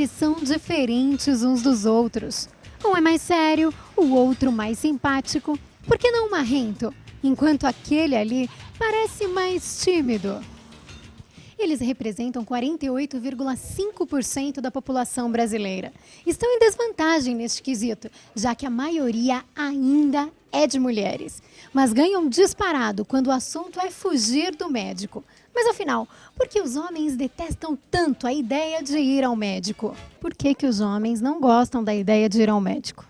eles são diferentes uns dos outros. Um é mais sério, o outro mais simpático. Por que não marrento? Enquanto aquele ali parece mais tímido. Eles representam 48,5% da população brasileira. Estão em desvantagem neste quesito, já que a maioria ainda é de mulheres. Mas ganham disparado quando o assunto é fugir do médico. Mas afinal, por que os homens detestam tanto a ideia de ir ao médico? Por que os homens não gostam da ideia de ir ao médico?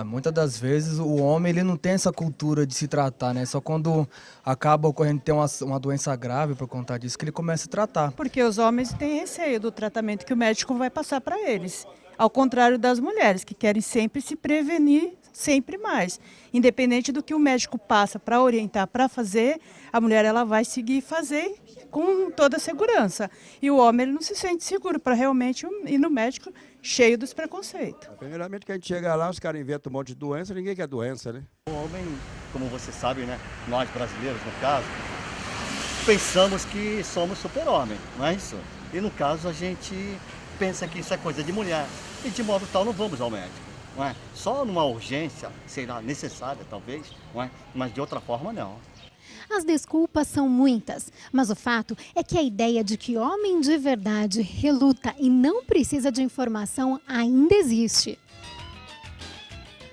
Muitas das vezes o homem ele não tem essa cultura de se tratar, né? Só quando acaba ocorrendo ter uma doença grave por conta disso que ele começa a tratar. Porque os homens têm receio do tratamento que o médico vai passar para eles. Ao contrário das mulheres, que querem sempre se prevenir, sempre mais. Independente do que o médico passa para orientar, para fazer, a mulher ela vai seguir fazer com toda a segurança. E o homem ele não se sente seguro para realmente ir no médico cheio dos preconceitos. Primeiramente que a gente chega lá, os caras inventam um monte de doença, ninguém quer doença, né? O homem, como você sabe, né, nós brasileiros no caso, pensamos que somos super-homem, não é isso? E no caso a gente pensa que isso é coisa de mulher e de modo tal não vamos ao médico, não é? Só numa urgência, será necessária talvez, não é? Mas de outra forma não. As desculpas são muitas, mas o fato é que a ideia de que homem de verdade reluta e não precisa de informação ainda existe.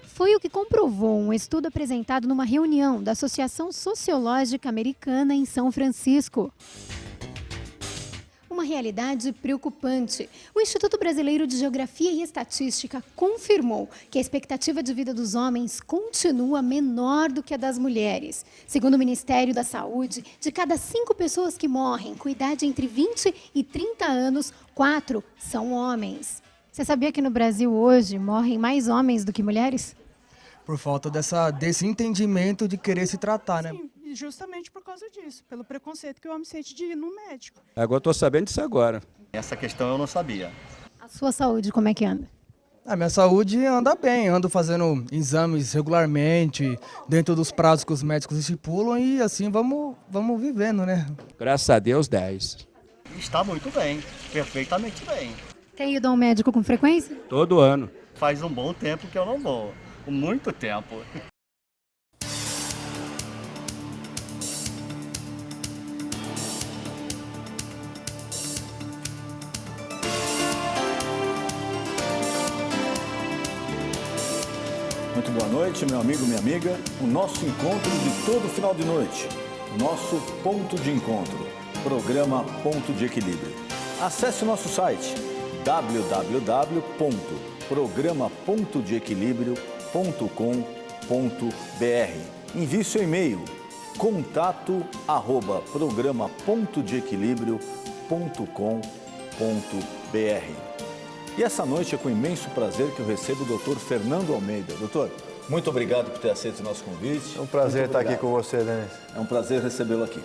Foi o que comprovou um estudo apresentado numa reunião da Associação Sociológica Americana em São Francisco. Uma realidade preocupante. O Instituto Brasileiro de Geografia e Estatística confirmou que a expectativa de vida dos homens continua menor do que a das mulheres. Segundo o Ministério da Saúde, de cada 5 pessoas que morrem com idade entre 20 e 30 anos, 4 são homens. Você sabia que no Brasil hoje morrem mais homens do que mulheres? Por falta desse entendimento de querer se tratar, né? Sim, e justamente por causa disso, pelo preconceito que o homem sente de ir no médico. Agora eu estou sabendo disso agora. Essa questão eu não sabia. A sua saúde, como é que anda? A minha saúde anda bem, ando fazendo exames regularmente, dentro dos prazos que os médicos estipulam e assim vamos vivendo, né? Graças a Deus, 10. Está muito bem, perfeitamente bem. Tem ido ao médico com frequência? Todo ano. Faz um bom tempo que eu não vou, muito tempo. Muito boa noite, meu amigo, minha amiga. O nosso encontro de todo final de noite. O nosso ponto de encontro. Programa Ponto de Equilíbrio. Acesse o nosso site www.programa.deequilibrio.com.br. Envie seu e-mail contato@programa.deequilibrio.com.br. E essa noite é com imenso prazer que eu recebo o Dr. Fernando Almeida. Doutor, muito obrigado por ter aceito o nosso convite. É um prazer estar aqui com você, Denis. É um prazer recebê-lo aqui.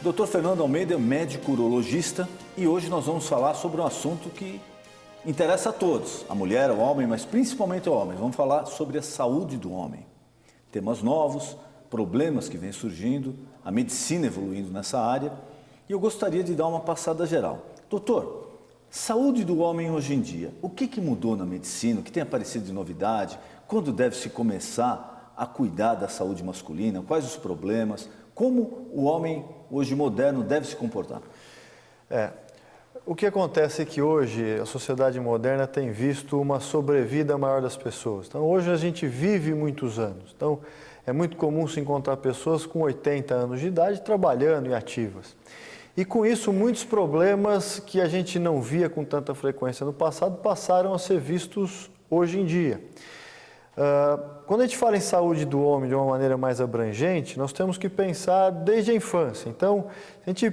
Dr. Fernando Almeida é médico urologista e hoje nós vamos falar sobre um assunto que interessa a todos, a mulher, ao homem, mas principalmente ao homem. Vamos falar sobre a saúde do homem. Temas novos, problemas que vêm surgindo, a medicina evoluindo nessa área e eu gostaria de dar uma passada geral. Doutor, saúde do homem hoje em dia, o que mudou na medicina, o que tem aparecido de novidade, quando deve-se começar a cuidar da saúde masculina, quais os problemas, como o homem hoje moderno deve se comportar? O que acontece é que hoje a sociedade moderna tem visto uma sobrevida maior das pessoas. Então hoje a gente vive muitos anos, então é muito comum se encontrar pessoas com 80 anos de idade trabalhando e ativas. E com isso, muitos problemas que a gente não via com tanta frequência no passado passaram a ser vistos hoje em dia. Quando a gente fala em saúde do homem de uma maneira mais abrangente, nós temos que pensar desde a infância. Então, se a gente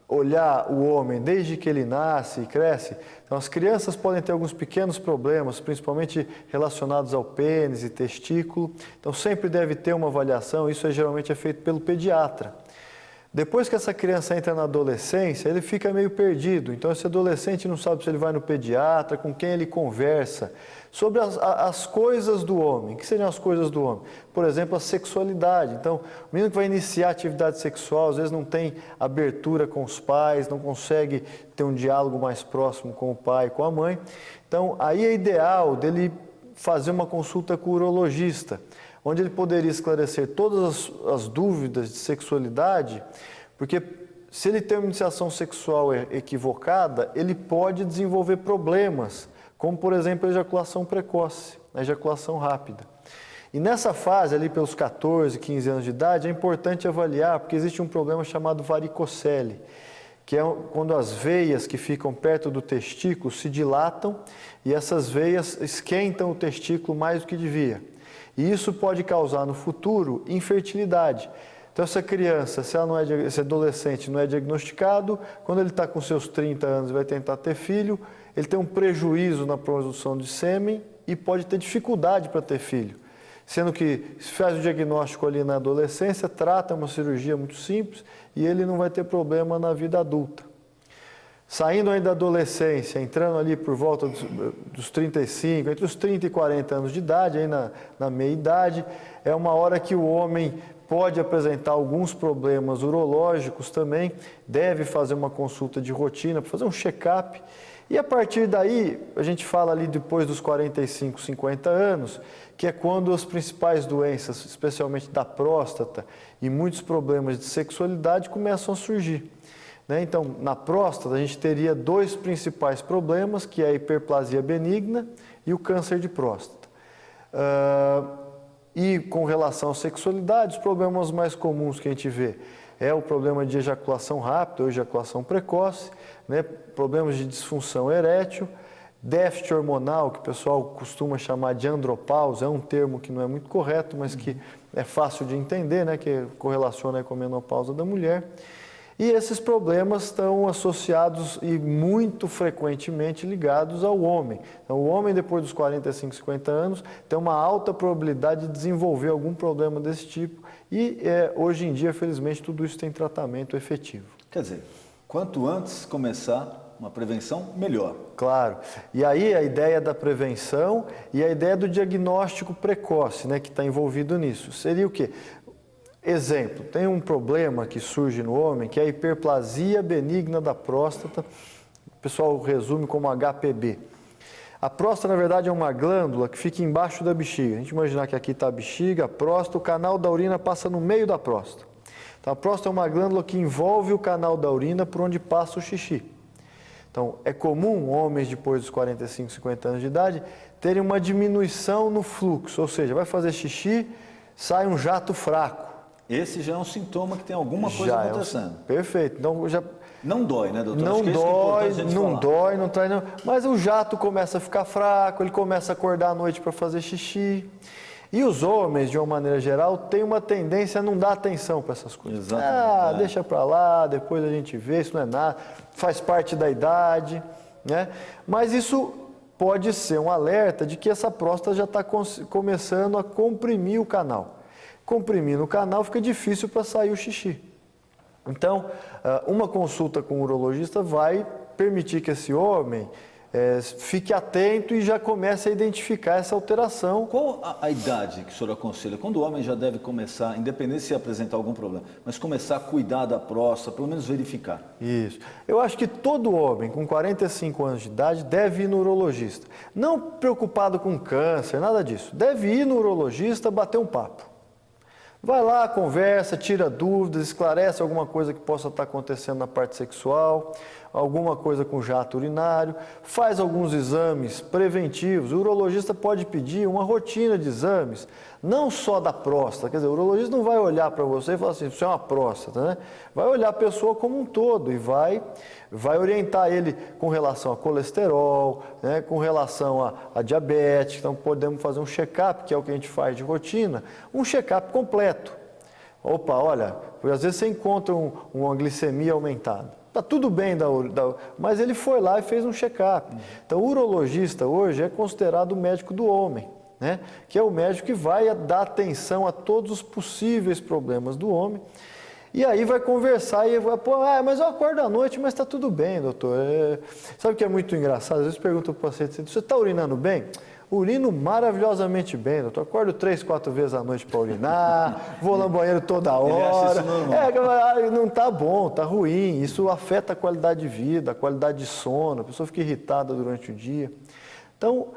olhar o homem desde que ele nasce e cresce, então as crianças podem ter alguns pequenos problemas, principalmente relacionados ao pênis e testículo. Então, sempre deve ter uma avaliação, isso geralmente é feito pelo pediatra. Depois que essa criança entra na adolescência, ele fica meio perdido. Então, esse adolescente não sabe se ele vai no pediatra, com quem ele conversa, sobre as coisas do homem. O que seriam as coisas do homem? Por exemplo, a sexualidade. Então, o menino que vai iniciar atividade sexual, às vezes não tem abertura com os pais, não consegue ter um diálogo mais próximo com o pai, com a mãe. Então, aí é ideal dele fazer uma consulta com o urologista, onde ele poderia esclarecer todas as dúvidas de sexualidade, porque se ele tem uma iniciação sexual equivocada, ele pode desenvolver problemas, como por exemplo a ejaculação precoce, a ejaculação rápida. E nessa fase, ali pelos 14, 15 anos de idade, é importante avaliar, porque existe um problema chamado varicocele, que é quando as veias que ficam perto do testículo se dilatam e essas veias esquentam o testículo mais do que devia. E isso pode causar no futuro infertilidade. Então, essa criança, esse adolescente não é diagnosticado, quando ele está com seus 30 anos e vai tentar ter filho, ele tem um prejuízo na produção de sêmen e pode ter dificuldade para ter filho. Sendo que se faz o diagnóstico ali na adolescência, trata uma cirurgia muito simples e ele não vai ter problema na vida adulta. Saindo ainda da adolescência, entrando ali por volta dos 35, entre os 30 e 40 anos de idade, aí na meia-idade, é uma hora que o homem pode apresentar alguns problemas urológicos também, deve fazer uma consulta de rotina, fazer um check-up. E a partir daí, a gente fala ali depois dos 45, 50 anos, que é quando as principais doenças, especialmente da próstata e muitos problemas de sexualidade começam a surgir. Então, na próstata, a gente teria dois principais problemas, que é a hiperplasia benigna e o câncer de próstata. E com relação à sexualidade, os problemas mais comuns que a gente vê é o problema de ejaculação rápida ou ejaculação precoce, problemas de disfunção erétil, déficit hormonal, que o pessoal costuma chamar de andropausa, é um termo que não é muito correto, mas que é fácil de entender, que correlaciona com a menopausa da mulher. E esses problemas estão associados e muito frequentemente ligados ao homem. Então, o homem, depois dos 45, 50 anos, tem uma alta probabilidade de desenvolver algum problema desse tipo e, hoje em dia, felizmente, tudo isso tem tratamento efetivo. Quer dizer, quanto antes começar uma prevenção, melhor. Claro. E aí a ideia da prevenção e a ideia do diagnóstico precoce, que está envolvido nisso. Seria o quê? Exemplo, tem um problema que surge no homem, que é a hiperplasia benigna da próstata, o pessoal resume como HPB. A próstata, na verdade, é uma glândula que fica embaixo da bexiga. A gente imaginar que aqui está a bexiga, a próstata, o canal da urina passa no meio da próstata. Então, a próstata é uma glândula que envolve o canal da urina por onde passa o xixi. Então, é comum homens depois dos 45, 50 anos de idade terem uma diminuição no fluxo, ou seja, vai fazer xixi, sai um jato fraco. Esse já é um sintoma que tem alguma coisa acontecendo. Perfeito. Então, não dói, né, doutor? Não dói, não traz não. Mas o jato começa a ficar fraco, ele começa a acordar à noite para fazer xixi. E os homens, de uma maneira geral, têm uma tendência a não dar atenção para essas coisas. Exatamente. Deixa para lá, depois a gente vê, isso não é nada, faz parte da idade, Mas isso pode ser um alerta de que essa próstata já está começando a comprimir o canal. Comprimindo o canal, fica difícil para sair o xixi. Então, uma consulta com o urologista vai permitir que esse homem fique atento e já comece a identificar essa alteração. Qual a idade que o senhor aconselha? Quando o homem já deve começar, independente se apresentar algum problema, mas começar a cuidar da próstata, pelo menos verificar? Isso. Eu acho que todo homem com 45 anos de idade deve ir no urologista. Não preocupado com câncer, nada disso. Deve ir no urologista bater um papo. Vai lá, conversa, tira dúvidas, esclarece alguma coisa que possa estar acontecendo na parte sexual, alguma coisa com jato urinário, faz alguns exames preventivos. O urologista pode pedir uma rotina de exames, não só da próstata. Quer dizer, o urologista não vai olhar para você e falar assim, isso é uma próstata, Vai olhar a pessoa como um todo e vai orientar ele com relação a colesterol, com relação a diabetes. Então, podemos fazer um check-up, que é o que a gente faz de rotina, um check-up completo. Opa, olha, porque às vezes você encontra uma glicemia aumentada. Está tudo bem, mas ele foi lá e fez um check-up. Então, o urologista hoje é considerado o médico do homem, que é o médico que vai dar atenção a todos os possíveis problemas do homem. E aí vai conversar e vai, pô, mas eu acordo à noite, mas está tudo bem, doutor. Sabe o que é muito engraçado? Às vezes pergunta para o paciente, você está urinando bem? Urino maravilhosamente bem, doutor. Acordo 3, 4 vezes à noite para urinar, vou lá no banheiro toda hora. Ele acha isso normal. Não está bom, está ruim. Isso afeta a qualidade de vida, a qualidade de sono, a pessoa fica irritada durante o dia. Então,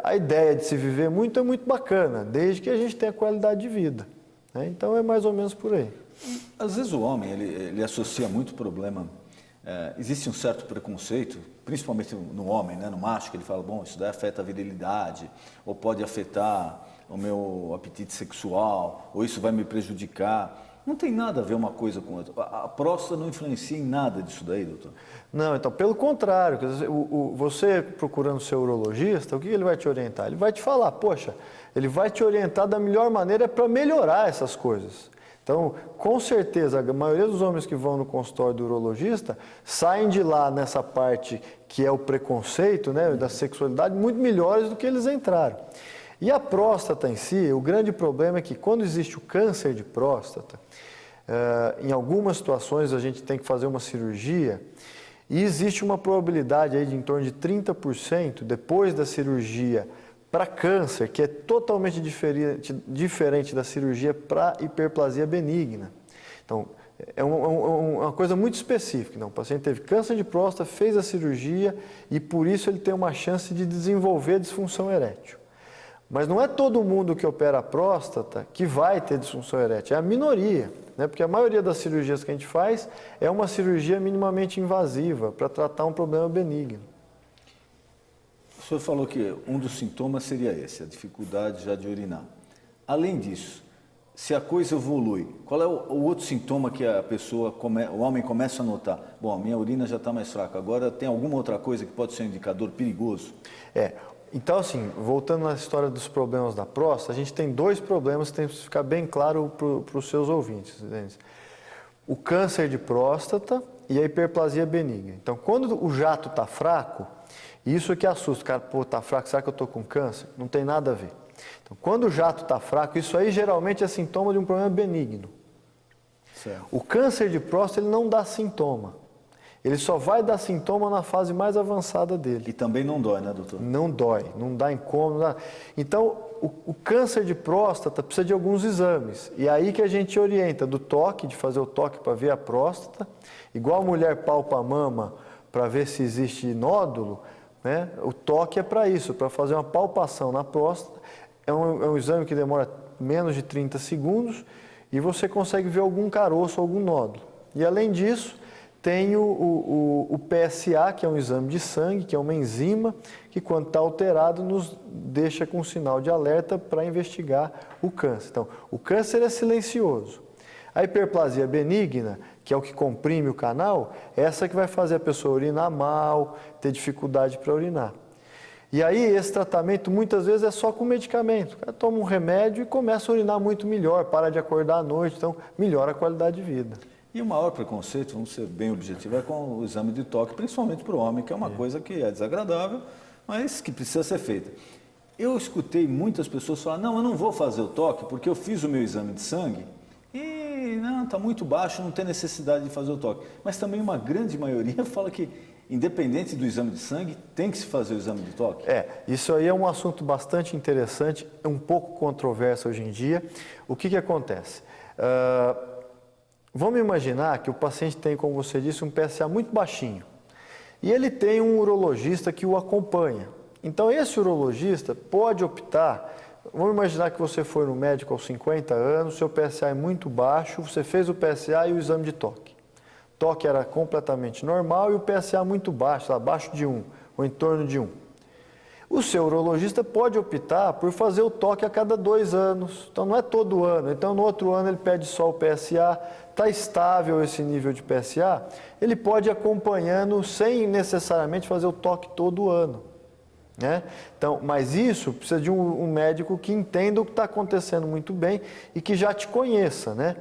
a ideia de se viver muito é muito bacana, desde que a gente tenha qualidade de vida, né? Então, é mais ou menos por aí. Às vezes o homem, ele associa muito problema, existe um certo preconceito, principalmente no homem, né, no macho, que ele fala, bom, isso daí afeta a virilidade, ou pode afetar o meu apetite sexual, ou isso vai me prejudicar. Não tem nada a ver uma coisa com outra. A próstata não influencia em nada disso daí, doutor? Não, então, pelo contrário, quer dizer, você procurando o seu urologista, o que ele vai te orientar? Ele vai te falar, poxa, ele vai te orientar da melhor maneira para melhorar essas coisas. Então, com certeza, a maioria dos homens que vão no consultório do urologista saem de lá nessa parte que é o preconceito, né, da sexualidade, muito melhores do que eles entraram. E a próstata em si, o grande problema é que quando existe o câncer de próstata, em algumas situações a gente tem que fazer uma cirurgia e existe uma probabilidade aí de em torno de 30% depois da cirurgia para câncer, que é totalmente diferente da cirurgia para hiperplasia benigna. Então, é uma coisa muito específica. Então, o paciente teve câncer de próstata, fez a cirurgia e por isso ele tem uma chance de desenvolver disfunção erétil. Mas não é todo mundo que opera a próstata que vai ter disfunção erétil, é a minoria, né? Porque a maioria das cirurgias que a gente faz é uma cirurgia minimamente invasiva para tratar um problema benigno. O senhor falou que um dos sintomas seria esse, a dificuldade já de urinar. Além disso, se a coisa evolui, qual é o outro sintoma que a pessoa, o homem começa a notar? Bom, a minha urina já está mais fraca, agora tem alguma outra coisa que pode ser um indicador perigoso? Então, assim, voltando na história dos problemas da próstata, a gente tem 2 problemas que tem que ficar bem claro para os seus ouvintes. Entende? O câncer de próstata e a hiperplasia benigna. Então, quando o jato está fraco, isso é que assusta. O cara, pô, está fraco, será que eu estou com câncer? Não tem nada a ver. Então, quando o jato está fraco, isso aí geralmente é sintoma de um problema benigno. Certo. O câncer de próstata, ele não dá sintoma. Ele só vai dar sintoma na fase mais avançada dele. E também não dói, né, doutor? Não dói, não dá incômodo. Não dá. Então, o câncer de próstata precisa de alguns exames. E aí que a gente orienta do toque, de fazer o toque para ver a próstata. Igual a mulher palpa a mama para ver se existe nódulo, né? O toque é para isso, para fazer uma palpação na próstata. É um exame que demora menos de 30 segundos e você consegue ver algum caroço, algum nódulo. E além disso, tem o PSA, que é um exame de sangue, que é uma enzima, que quando está alterado nos deixa com sinal de alerta para investigar o câncer. Então, o câncer é silencioso. A hiperplasia benigna, que é o que comprime o canal, é essa que vai fazer a pessoa urinar mal, ter dificuldade para urinar. E aí, esse tratamento muitas vezes é só com medicamento. O cara toma um remédio e começa a urinar muito melhor, para de acordar à noite, então melhora a qualidade de vida. E o maior preconceito, vamos ser bem objetivos, é com o exame de toque, principalmente para o homem, que é uma coisa que é desagradável, mas que precisa ser feita. Eu escutei muitas pessoas falar, não, eu não vou fazer o toque porque eu fiz o meu exame de sangue e não, está muito baixo, não tem necessidade de fazer o toque. Mas também uma grande maioria fala que, independente do exame de sangue, tem que se fazer o exame de toque. Isso aí é um assunto bastante interessante, um pouco controverso hoje em dia. O que acontece? Vamos imaginar que o paciente tem, como você disse, um PSA muito baixinho. E ele tem um urologista que o acompanha. Então, esse urologista pode optar. Vamos imaginar que você foi no médico aos 50 anos, seu PSA é muito baixo, você fez o PSA e o exame de toque. O toque era completamente normal e o PSA muito baixo, abaixo de 1, ou em torno de 1. O seu urologista pode optar por fazer o toque a cada 2 anos. Então, não é todo ano. Então, no outro ano, ele pede só o PSA. Está estável esse nível de PSA, ele pode ir acompanhando sem necessariamente fazer o toque todo ano, né? Então, mas isso precisa de um médico que entenda o que está acontecendo muito bem e que já te conheça, né?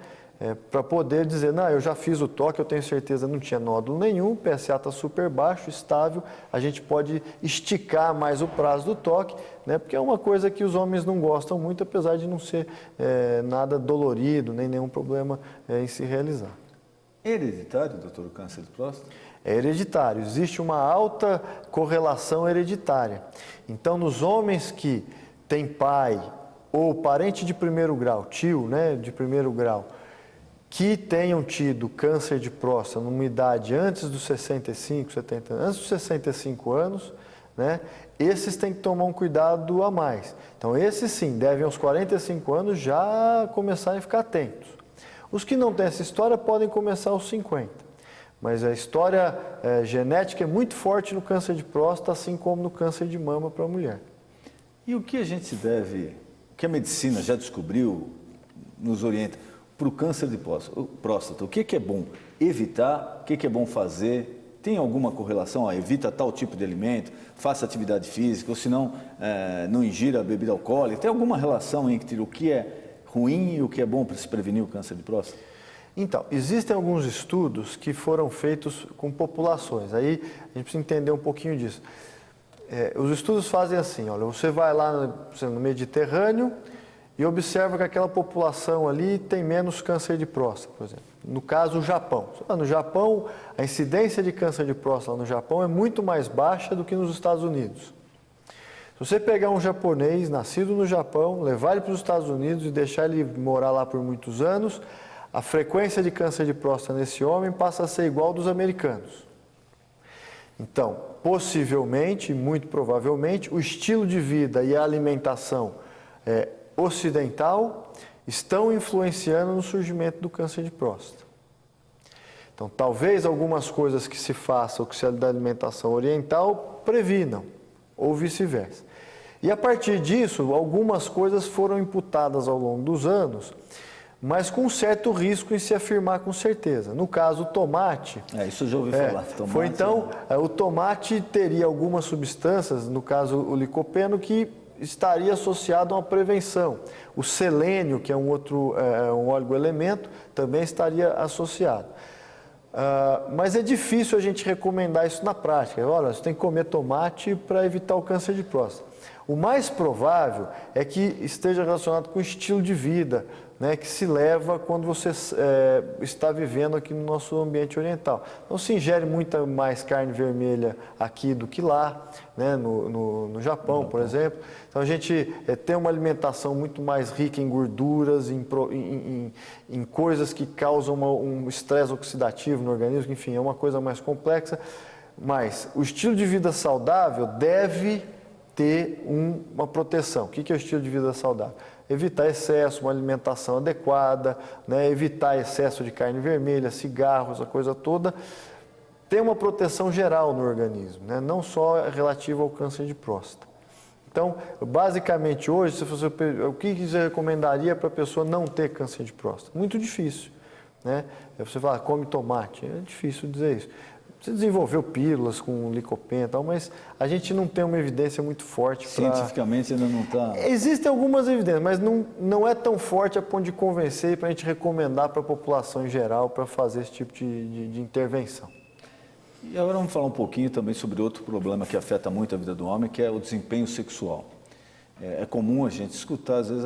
para poder dizer, não, eu já fiz o toque, eu tenho certeza não tinha nódulo nenhum, o PSA está super baixo, estável, a gente pode esticar mais o prazo do toque, né, porque é uma coisa que os homens não gostam muito, apesar de não ser nada dolorido, nem nenhum problema em se realizar. É hereditário, doutor, o câncer de próstata? É hereditário, existe uma alta correlação hereditária. Então, nos homens que têm pai ou parente de primeiro grau, tio, né, de primeiro grau, que tenham tido câncer de próstata numa idade antes dos 65, 70 anos, antes dos 65 anos, né, esses têm que tomar um cuidado a mais. Então, esses sim, devem aos 45 anos já começarem a ficar atentos. Os que não têm essa história podem começar aos 50. Mas a história genética é muito forte no câncer de próstata, assim como no câncer de mama para a mulher. E o que a gente deve, o que a medicina já descobriu, nos orienta para o câncer de próstata? O que é bom evitar? O que é bom fazer? Tem alguma correlação? Evita tal tipo de alimento, faça atividade física, ou se não, não ingira bebida alcoólica. Tem alguma relação entre o que é ruim e o que é bom para se prevenir o câncer de próstata? Então, existem alguns estudos que foram feitos com populações. Aí a gente precisa entender um pouquinho disso. Os estudos fazem assim, olha, você vai lá no Mediterrâneo e observa que aquela população ali tem menos câncer de próstata, por exemplo. No caso, o Japão. No Japão, a incidência de câncer de próstata no Japão é muito mais baixa do que nos Estados Unidos. Se você pegar um japonês nascido no Japão, levar ele para os Estados Unidos e deixar ele morar lá por muitos anos, a frequência de câncer de próstata nesse homem passa a ser igual ao dos americanos. Então, possivelmente, muito provavelmente, o estilo de vida e a alimentação ocidental estão influenciando no surgimento do câncer de próstata. Então, talvez algumas coisas que se façam, que se da alimentação oriental, previnam, ou vice-versa. E a partir disso, algumas coisas foram imputadas ao longo dos anos, mas com um certo risco em se afirmar com certeza. No caso, o tomate... isso eu já ouvi falar. Tomate, foi então, o tomate teria algumas substâncias, no caso o licopeno, que estaria associado a uma prevenção. O selênio, que é um outro um oligoelemento, também estaria associado. Mas é difícil a gente recomendar isso na prática. Olha, você tem que comer tomate para evitar o câncer de próstata. O mais provável é que esteja relacionado com o estilo de vida, né, que se leva quando você está vivendo aqui no nosso ambiente oriental. Então, se ingere muita mais carne vermelha aqui do que lá, né, no Japão, por exemplo. Então, a gente tem uma alimentação muito mais rica em gorduras, em coisas que causam um estresse oxidativo no organismo, enfim, é uma coisa mais complexa. Mas o estilo de vida saudável deve ter uma proteção. O que é o estilo de vida saudável? Evitar excesso, uma alimentação adequada, né? Evitar excesso de carne vermelha, cigarros, a coisa toda. Ter uma proteção geral no organismo, né? Não só relativa ao câncer de próstata. Então, basicamente hoje, o que você recomendaria para a pessoa não ter câncer de próstata? Muito difícil, né? Você fala, come tomate, é difícil dizer isso. Você desenvolveu pílulas com licopeno e tal, mas a gente não tem uma evidência muito forte. Cientificamente ainda não está... Existem algumas evidências, mas não é tão forte a ponto de convencer para a gente recomendar para a população em geral para fazer esse tipo de intervenção. E agora vamos falar um pouquinho também sobre outro problema que afeta muito a vida do homem, que é o desempenho sexual. É comum a gente escutar, às vezes,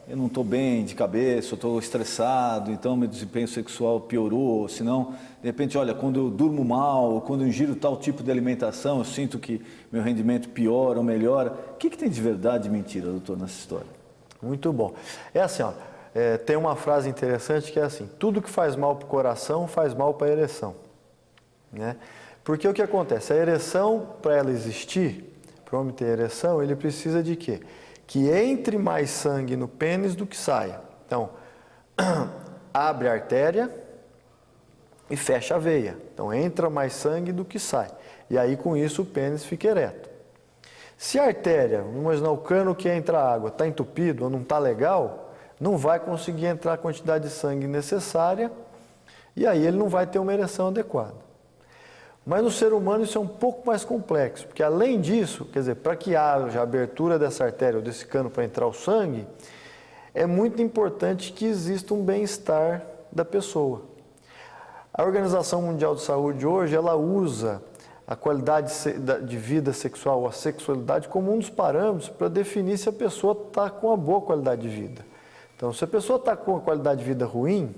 eu não estou bem de cabeça, eu estou estressado, então meu desempenho sexual piorou, senão, de repente, olha, quando eu durmo mal, quando eu ingiro tal tipo de alimentação, eu sinto que meu rendimento piora ou melhora. O que tem de verdade e mentira, doutor, nessa história? Muito bom. É assim, ó, tem uma frase interessante que é assim, tudo que faz mal para o coração faz mal para a ereção. Né? Porque o que acontece? A ereção, para ela existir, para o homem ter ereção, ele precisa de quê? Que entre mais sangue no pênis do que saia. Então, abre a artéria e fecha a veia. Então, entra mais sangue do que sai. E aí, com isso, o pênis fica ereto. Se a artéria, vamos imaginar o cano que entra água, está entupido ou não está legal, não vai conseguir entrar a quantidade de sangue necessária e aí ele não vai ter uma ereção adequada. Mas no ser humano isso é um pouco mais complexo, porque além disso, quer dizer, para que haja a abertura dessa artéria ou desse cano para entrar o sangue, é muito importante que exista um bem-estar da pessoa. A Organização Mundial de Saúde hoje, ela usa a qualidade de vida sexual, a sexualidade, como um dos parâmetros para definir se a pessoa está com uma boa qualidade de vida. Então, se a pessoa está com uma qualidade de vida ruim,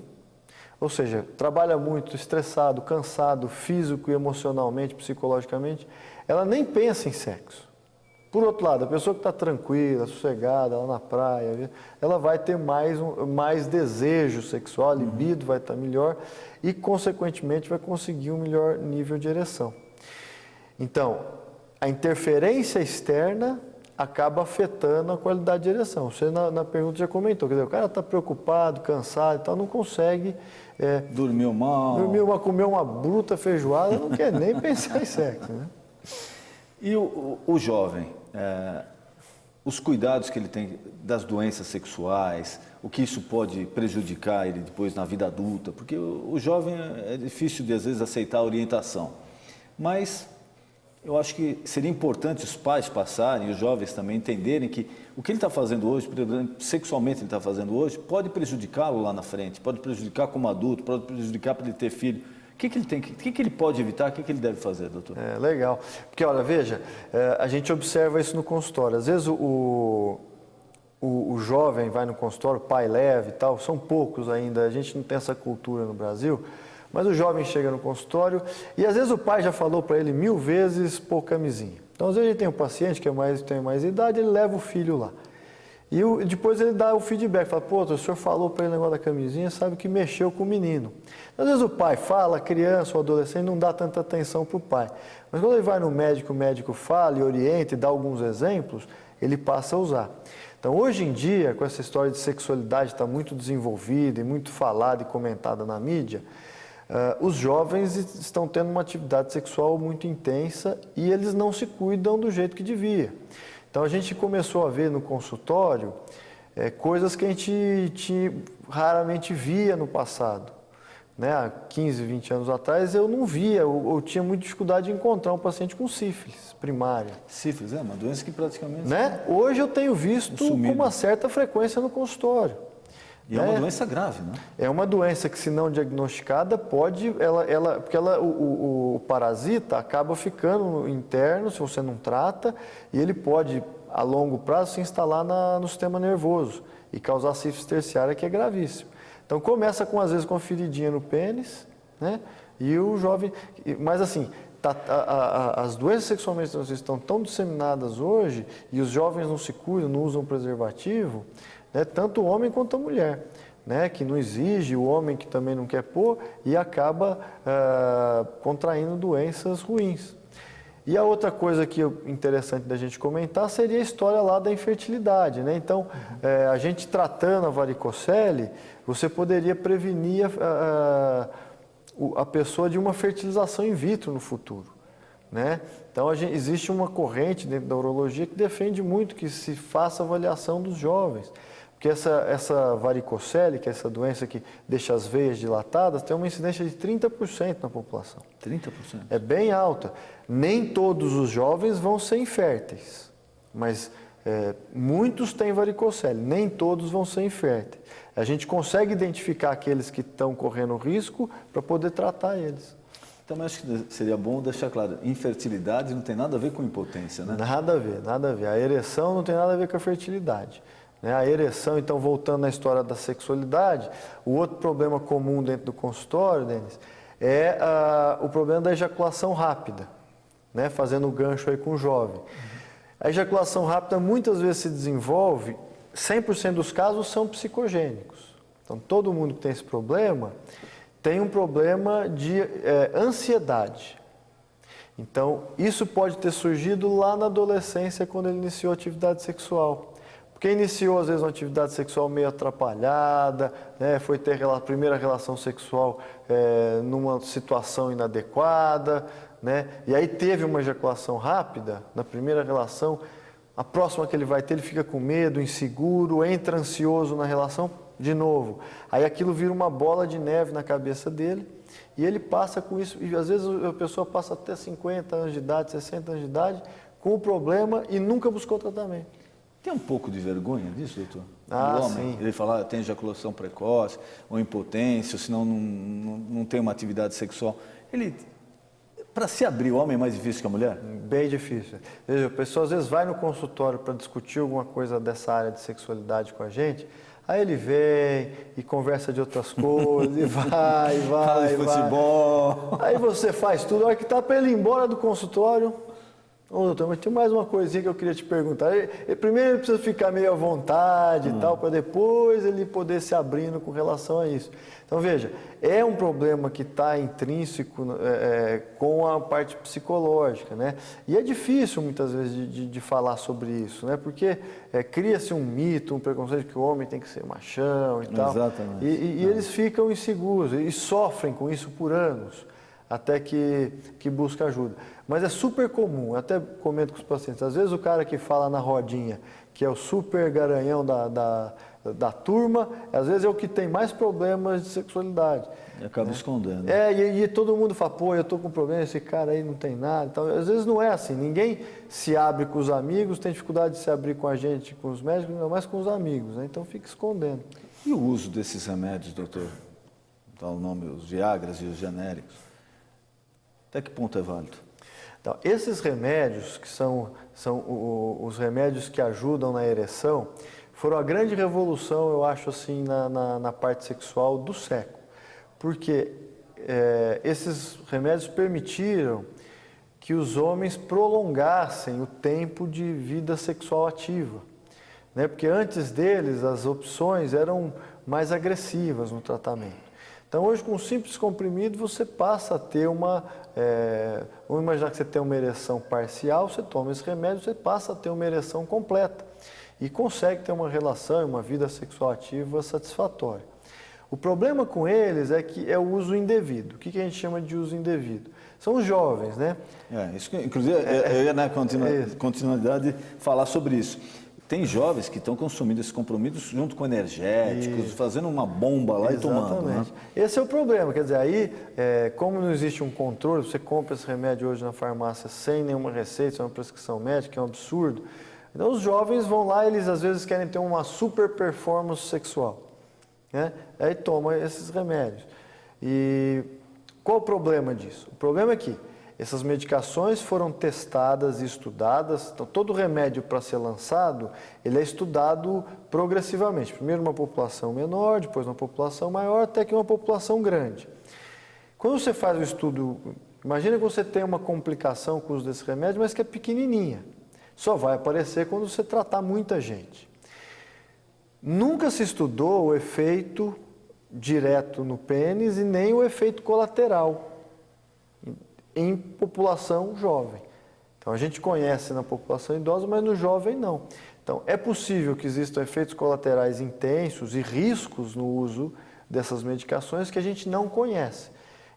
ou seja, trabalha muito, estressado, cansado, físico e emocionalmente, psicologicamente, ela nem pensa em sexo. Por outro lado, a pessoa que está tranquila, sossegada, lá na praia, ela vai ter mais desejo sexual, a libido vai estar melhor e, consequentemente, vai conseguir um melhor nível de ereção. Então, a interferência externa acaba afetando a qualidade de ereção. Você na pergunta já comentou, quer dizer, o cara está preocupado, cansado e tal, não consegue... Dormiu mal. Comeu uma bruta feijoada, não quer nem pensar em sexo, né? E o jovem, os cuidados que ele tem das doenças sexuais, o que isso pode prejudicar ele depois na vida adulta, porque o jovem é difícil de às vezes aceitar a orientação, mas eu acho que seria importante os pais passarem, os jovens também entenderem que o que ele está fazendo hoje, por exemplo, sexualmente ele está fazendo hoje, pode prejudicá-lo lá na frente, pode prejudicar como adulto, pode prejudicar para ele ter filho. O que ele pode evitar, o que ele deve fazer, doutor? Legal. Porque, olha, veja, a gente observa isso no consultório. Às vezes o jovem vai no consultório, o pai leva e tal, são poucos ainda, a gente não tem essa cultura no Brasil, mas o jovem chega no consultório e às vezes o pai já falou para ele 1000 vezes pôr camisinha. Então, às vezes ele tem um paciente que tem mais idade, ele leva o filho lá. E depois ele dá o feedback, fala, pô, o senhor falou para ele o negócio da camisinha, sabe que mexeu com o menino. Às vezes o pai fala, a criança ou adolescente não dá tanta atenção para o pai. Mas quando ele vai no médico, o médico fala e orienta e dá alguns exemplos, ele passa a usar. Então, hoje em dia, com essa história de sexualidade está muito desenvolvida e muito falada e comentada na mídia, os jovens estão tendo uma atividade sexual muito intensa e eles não se cuidam do jeito que devia. Então, a gente começou a ver no consultório coisas que a gente raramente via no passado. Né? Há 15, 20 anos atrás, eu não via, eu tinha muita dificuldade de encontrar um paciente com sífilis primária. Sífilis é uma doença que praticamente... Né? Hoje eu tenho visto com uma certa frequência no consultório. E é uma doença grave, né? É uma doença que, se não diagnosticada, pode... porque o parasita acaba ficando interno, se você não trata, e ele pode, a longo prazo, se instalar no sistema nervoso e causar sífilis terciária, que é gravíssimo. Então, começa, às vezes, com uma feridinha no pênis, né? E o jovem... Mas, assim, as doenças sexualmente transmissíveis estão tão disseminadas hoje, e os jovens não se cuidam, não usam preservativo, né? Tanto o homem quanto a mulher, né? Que não exige, o homem que também não quer pôr, e acaba contraindo doenças ruins. E a outra coisa que é interessante da gente comentar seria a história lá da infertilidade, né? Então, a gente tratando a varicocele, você poderia prevenir a pessoa de uma fertilização in vitro no futuro, né? Então, existe uma corrente dentro da urologia que defende muito que se faça avaliação dos jovens, porque essa varicocele, que é essa doença que deixa as veias dilatadas, tem uma incidência de 30% na população. 30%? É bem alta. Nem todos os jovens vão ser inférteis, mas muitos têm varicocele, nem todos vão ser inférteis. A gente consegue identificar aqueles que estão correndo risco para poder tratar eles. Então, acho que seria bom deixar claro, infertilidade não tem nada a ver com impotência, né? Nada a ver, nada a ver. A ereção não tem nada a ver com a fertilidade. A ereção, então, voltando na história da sexualidade, o outro problema comum dentro do consultório, Denis, é o problema da ejaculação rápida, né? Fazendo o gancho aí com o jovem. A ejaculação rápida muitas vezes se desenvolve, 100% dos casos são psicogênicos. Então, todo mundo que tem esse problema tem um problema de ansiedade. Então, isso pode ter surgido lá na adolescência, quando ele iniciou a atividade sexual. Porque iniciou, às vezes, uma atividade sexual meio atrapalhada, né? Foi ter a primeira relação sexual numa situação inadequada, né? E aí teve uma ejaculação rápida na primeira relação, a próxima que ele vai ter, ele fica com medo, inseguro, entra ansioso na relação, de novo. Aí aquilo vira uma bola de neve na cabeça dele e ele passa com isso, e às vezes a pessoa passa até 50 anos de idade, 60 anos de idade, com o problema e nunca buscou tratamento. Tem um pouco de vergonha disso, doutor? Ah, o homem, sim. ele fala, tem ejaculação precoce, ou impotência, ou senão não tem uma atividade sexual. Ele, para se abrir, o homem é mais difícil que a mulher? Bem difícil. Veja, a pessoa às vezes vai no consultório para discutir alguma coisa dessa área de sexualidade com a gente, aí ele vem e conversa de outras coisas, e vai, Fala de futebol. Aí você faz tudo, a hora que está para ele ir embora do consultório. Ô, doutor, mas tem mais uma coisinha que eu queria te perguntar. Primeiro ele precisa ficar meio à vontade e tal, para depois ele poder se abrindo com relação a isso. Então, veja, é um problema que está intrínseco com a parte psicológica, né? E é difícil, muitas vezes, de falar sobre isso, né? Porque cria-se um mito, um preconceito que o homem tem que ser machão e tal. Exatamente. E eles ficam inseguros e sofrem com isso por anos, até que busca ajuda. Mas é super comum, eu até comento com os pacientes, às vezes o cara que fala na rodinha, que é o super garanhão da turma, às vezes é o que tem mais problemas de sexualidade. E acaba escondendo. E todo mundo fala, pô, eu tô com problema, esse cara aí não tem nada. Então, às vezes não é assim, ninguém se abre com os amigos, tem dificuldade de se abrir com a gente, com os médicos, ainda mais com os amigos, né? Então fica escondendo. E o uso desses remédios, doutor? Dá o nome, os Viagras e os genéricos. Até que ponto é válido? Então, esses remédios, que são os remédios que ajudam na ereção, foram a grande revolução, eu acho, assim, na parte sexual do século. Porque esses remédios permitiram que os homens prolongassem o tempo de vida sexual ativa, né? Porque antes deles, as opções eram mais agressivas no tratamento. Então, hoje, com um simples comprimido, você passa a ter vamos imaginar que você tem uma ereção parcial, você toma esse remédio, você passa a ter uma ereção completa e consegue ter uma relação, uma vida sexual ativa satisfatória. O problema com eles é que é o uso indevido. O que a gente chama de uso indevido? São os jovens, né? Isso que, inclusive, eu ia na continuidade falar sobre isso. Tem jovens que estão consumindo esses comprimidos junto com energéticos, fazendo uma bomba lá. Exatamente. E tomando. Né? Esse é o problema, quer dizer, aí, como não existe um controle, você compra esse remédio hoje na farmácia sem nenhuma receita, sem uma prescrição médica, é um absurdo. Então os jovens vão lá, eles às vezes querem ter uma super performance sexual, né? Aí toma esses remédios. E qual o problema disso? O problema é que essas medicações foram testadas e estudadas, então todo remédio para ser lançado, ele é estudado progressivamente. Primeiro uma população menor, depois uma população maior, até que uma população grande. Quando você faz o estudo, imagina que você tem uma complicação com o uso desse remédio, mas que é pequenininha. Só vai aparecer quando você tratar muita gente. Nunca se estudou o efeito direto no pênis e nem o efeito colateral em população jovem. Então, a gente conhece na população idosa, mas no jovem não. Então, é possível que existam efeitos colaterais intensos e riscos no uso dessas medicações que a gente não conhece.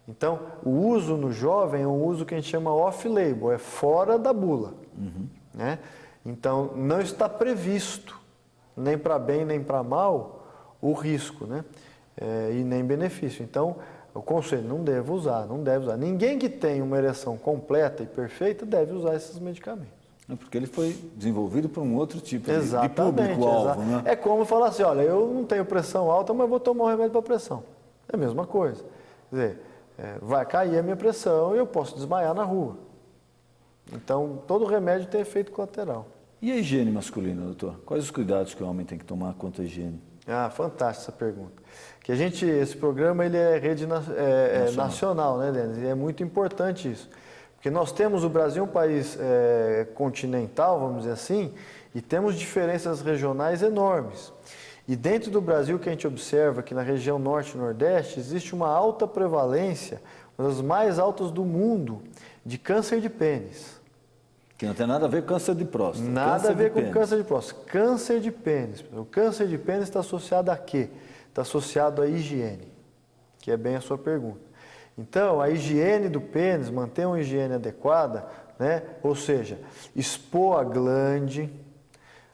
Então, o uso no jovem é um uso que a gente chama off-label, é fora da bula. Né? Então, não está previsto, nem para bem nem para mal, o risco, né? E nem benefício. Então, o conselho, não deve usar. Ninguém que tem uma ereção completa e perfeita deve usar esses medicamentos. É porque ele foi desenvolvido para um outro tipo de público-alvo, né? É como falar assim, olha, eu não tenho pressão alta, mas vou tomar um remédio para pressão. É a mesma coisa. Quer dizer, vai cair a minha pressão e eu posso desmaiar na rua. Então, todo remédio tem efeito colateral. E a higiene masculina, doutor? Quais os cuidados que o homem tem que tomar quanto à higiene? Fantástica essa pergunta. Que esse programa ele é rede nacional, né, Denis? E é muito importante isso. Porque nós temos, o Brasil um país continental, vamos dizer assim, e temos diferenças regionais enormes. E dentro do Brasil, que a gente observa que na região norte e nordeste, existe uma alta prevalência, uma das mais altas do mundo, de câncer de pênis. Que não tem nada a ver com câncer de próstata. Nada a ver com câncer de próstata. Câncer de pênis. O câncer de pênis está associado a quê? Está associado à higiene, que é bem a sua pergunta. Então, a higiene do pênis, manter uma higiene adequada, né? Ou seja, expor a glande,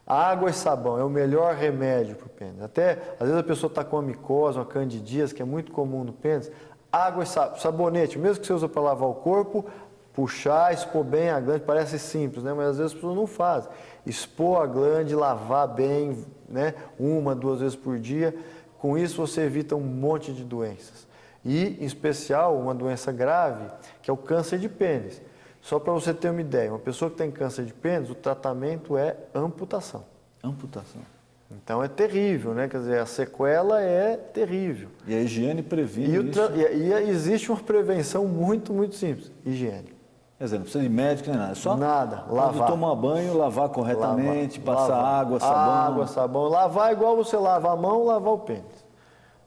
água e sabão é o melhor remédio para o pênis. Até, às vezes a pessoa está com uma micose, uma candidíase, que é muito comum no pênis, água e sabonete, mesmo que você use para lavar o corpo, puxar, expor bem a glande, parece simples, né? Mas às vezes as pessoas não fazem. Expor a glande, lavar bem, né? 1, 2 vezes por dia. Com isso você evita um monte de doenças. E, em especial, uma doença grave, que é o câncer de pênis. Só para você ter uma ideia, uma pessoa que tem câncer de pênis, o tratamento é amputação. Amputação. Então é terrível, né? Quer dizer, a sequela é terrível. E a higiene previne isso. E existe uma prevenção muito, muito simples. Higiene. Quer dizer, não precisa de médico nem nada. É só Nada, quando lavar. tomar banho, lavar corretamente, passar lavar. água, sabão. Água, sabão. Lavar igual você lava a mão, lavar o pênis.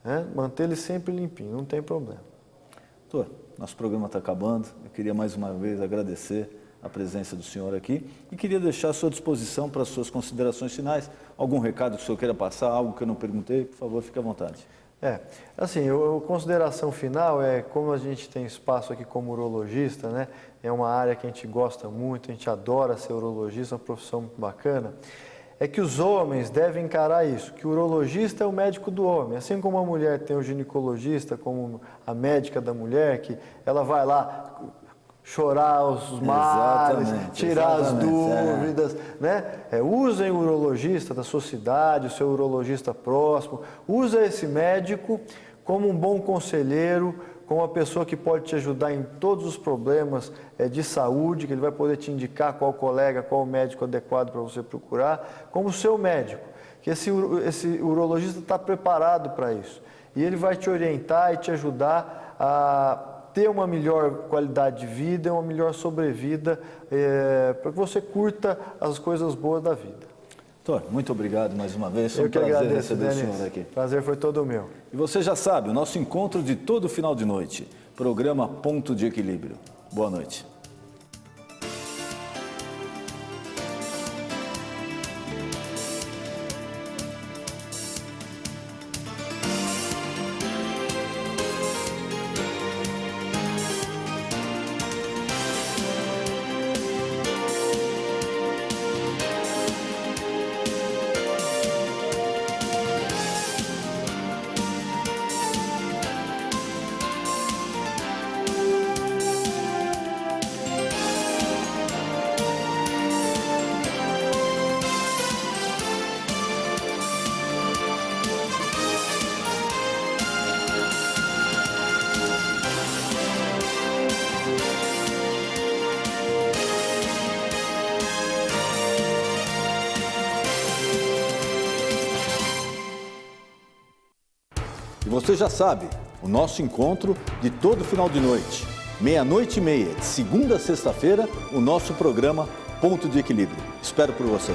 Né? Manter ele sempre limpinho, não tem problema. Doutor, nosso programa está acabando. Eu queria mais uma vez agradecer a presença do senhor aqui e queria deixar à sua disposição para as suas considerações finais. Algum recado que o senhor queira passar, algo que eu não perguntei, por favor, fique à vontade. Assim, a consideração final é, como a gente tem espaço aqui como urologista, né? É uma área que a gente gosta muito, a gente adora ser urologista, é uma profissão muito bacana, é que os homens devem encarar isso, que o urologista é o médico do homem, assim como a mulher tem o ginecologista, como a médica da mulher, que ela vai lá chorar os males, tirar as dúvidas, né? Usem o urologista da sua cidade, o seu urologista próximo, usa esse médico como um bom conselheiro, como uma pessoa que pode te ajudar em todos os problemas de saúde, que ele vai poder te indicar qual colega, qual médico adequado para você procurar, como seu médico, que esse urologista está preparado para isso. E ele vai te orientar e te ajudar a ter uma melhor qualidade de vida, uma melhor sobrevida, para que você curta as coisas boas da vida. Doutor, muito obrigado mais uma vez. Eu que agradeço, receber o senhor aqui. Prazer foi todo meu. E você já sabe, o nosso encontro de todo final de noite, programa Ponto de Equilíbrio. Boa noite. E você já sabe, o nosso encontro de todo final de noite, 00:30, de segunda a sexta-feira, o nosso programa Ponto de Equilíbrio. Espero por você.